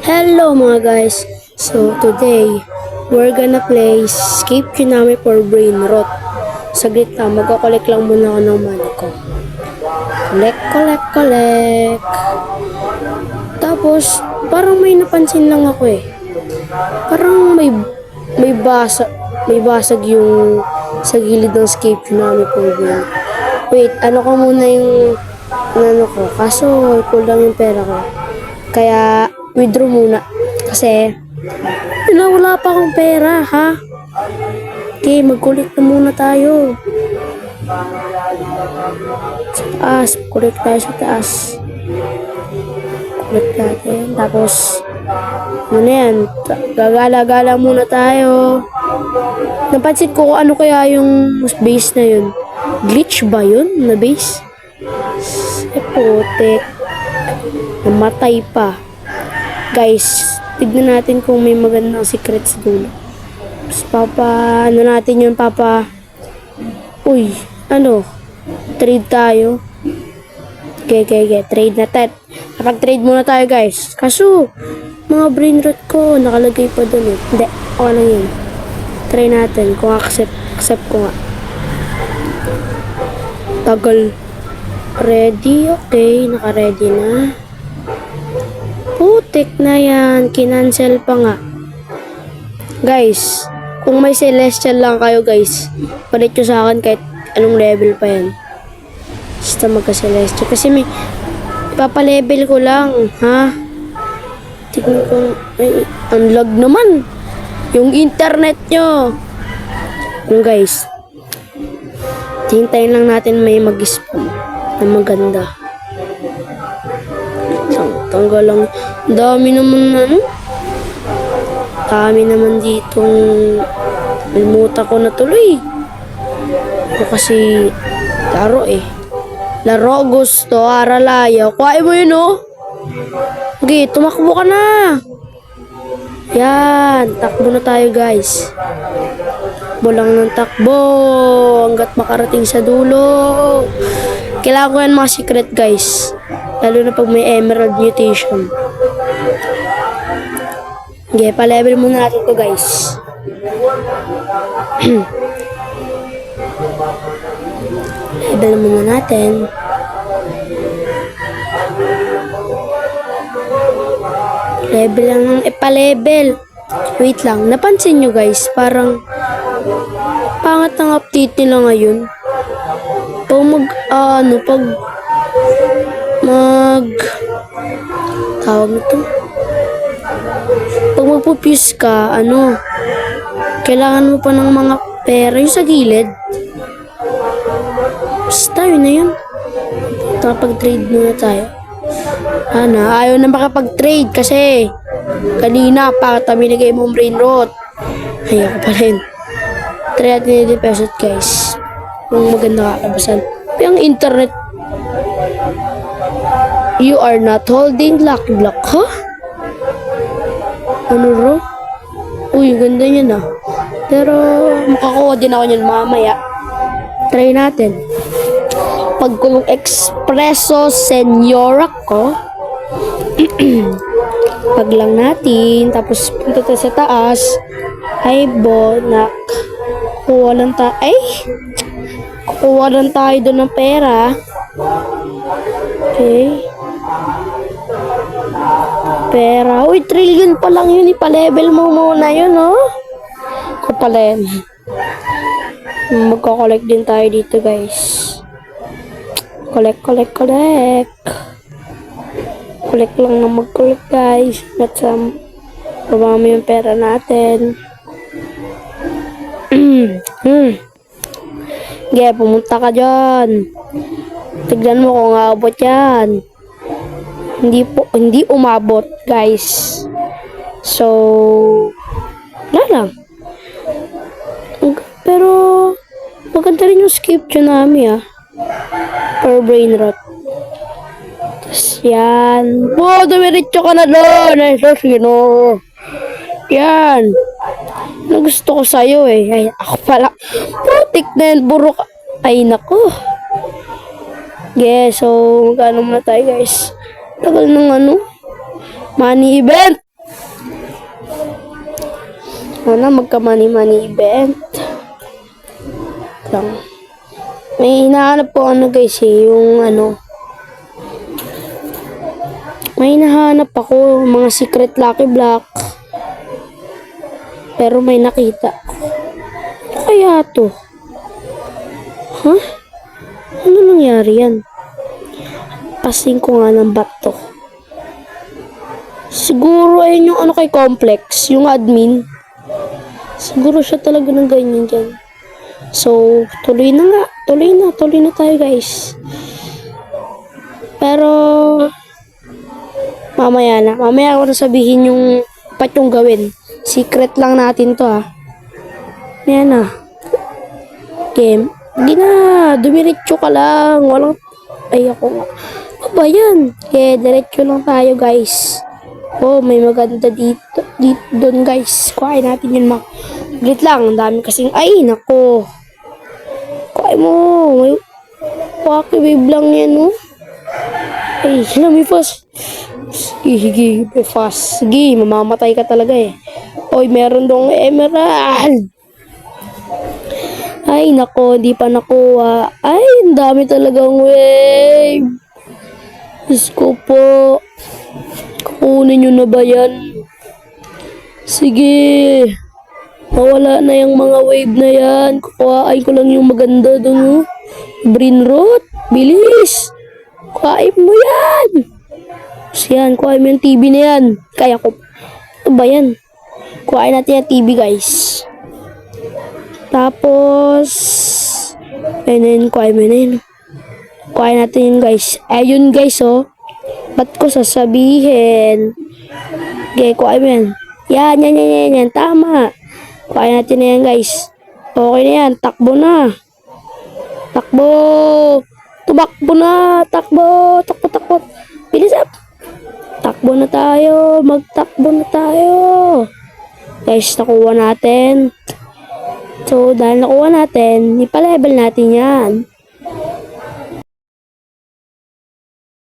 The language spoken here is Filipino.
Hello mga guys! So today, we're gonna play Escape Tsunami for Brain Rot. Saglit lang, magkakolek lang muna ako ng money ko. Collect. Tapos, parang may napansin lang ako eh. Parang may basag yung sa gilid ng Escape Tsunami for Brain Rot. Wait, ano ko muna yung ano ko. Kaso, kulang yung pera ko. Kaya, withdraw muna. Kasi, wala pa akong pera, ha? Okay, mag-collect na muna tayo. Sa taas, collect tayo sa taas. Collect natin. Tapos, ano na yan? Gagala-gala muna tayo. Napansin ko kung ano kaya yung base na yun. Glitch ba yun na base? Putik. Namatay pa. Guys, tignan natin kung may magandang secrets doon. Tapos natin yun, Uy, trade tayo. Okay, trade na tayo. Kapag-trade muna tayo, guys. Kaso, mga brain rot ko, nakalagay pa doon eh. Hindi, okay lang yun. Try natin kung accept ko nga. Tagal. Ready? Okay, naka-ready na. Putik na yan. Kinancel pa nga. Guys, kung may celestial lang kayo guys, palit nyo sa akin kahit anong level pa yan. Basta magka-celestial. Kasi may ipapalevel ko lang. Ha? Tignan ko. Ay, ang lag naman. Yung internet nyo. Yung guys. Hintayin lang natin may mag-spawn na maganda. Tanggal lang. Dami naman Dami naman ditong limutan ko na tuloy. Kasi laro eh. Laro gusto, aralayaw. Kuhain mo yun Okay, tumakbo ka na. Yan, takbo na tayo guys. Lang ng takbo hanggat makarating sa dulo. Kailangan ko yan mga secret guys, lalo na pag may emerald mutation. Okay, pa-level muna natin to guys. Level muna natin. Level lang ng pa-level. Wait lang, napansin nyo guys, parang pangat ng update nila ngayon. Tawag nito. Pag magpupuse ka, kailangan mo pa ng mga pera yung sa gilid. Basta yun na yun. Nakapag-trade muna tayo. Ayaw na makapag-trade kasi kanina pa binigay mong brain rot. Ayaw ko pa rin. Try natin i-deposit guys. Kung maganda kakabasan. Yung internet. You are not holding lucky block, huh? Ro? Uy, ganda niya na. Pero makakuha din ako niyan mamaya. Try natin. Pag kung espresso senyora ko, pag lang natin, tapos punta tayo sa taas, ay bonak. Kukuha lang tayo doon ng pera. Okay. Pera. Uy, trillion pa lang yun. Ipa-level mo muna yun, Kapalen. Magkakolect din tayo dito, guys. Collect. Collect lang na mag-collect, guys. At pabami yung pera natin. Pumunta ka dyan. Tignan mo kung aabot yan. Hindi umabot, guys. So, wala lang. Pero, maganda rin yung Escape Tsunami, per brain rot. Tapos, yan. Dumiretso ka na doon. Ay, yan. Gusto ko sa'yo eh. Ay, ako pala. Putik na yan, burok. Ay, naku. So, magkano muna tayo guys. Tagal ng Money event! Sana magka-money event. Lang. May hinahanap po guys yung may hinahanap ako mga secret lucky block. Pero may nakita. Ano kaya to? Huh? Ano nangyari yan? Pasing ko nga ng bat to. Siguro ayun yung kay Complex, yung admin. Siguro siya talaga ng ganyan dyan. So, tuloy na tayo guys. Pero, mamaya ako na sabihin yung dapat yung gawin. Secret lang natin to Ayan na. Game. Hindi na, dumiretso ka lang. Walang, ako nga. Ano ba yan? Diretso lang tayo guys. Oh, may maganda dito doon guys. Kuhain natin yun Glit lang, ang dami kasing, nako. Kuhain mo. May wave lang yan, may fast. Sige, may fast. Sige, mamamatay ka talaga Oy, meron dong emerald. Nako, di pa nakuha. Ang dami talagang wave. Diyos ko po. Kukunin nyo na ba yan? Sige. Nawala na yung mga wave na yan. Kukuhain ko lang yung maganda doon. Brain rot. Bilis. Kuhain mo yan. Yan, kuhain mo yung TV na yan. Kaya ko. Ano ba yan? Kuhain natin yung TV guys. Tapos, kuhain mo na yun. Kuhain natin yun guys. Ayun guys ba't ko sasabihin? Okay, kuhain mo yan. Yan. Tama. Kuhain natin na yan guys. Okay na yan. Takbo na. Takbo. Tumakbo na. Takbo. Bilis up. Takbo na tayo. Magtakbo na tayo. Guys, nakuha natin. So, dahil nakuha natin, ipalevel natin yan.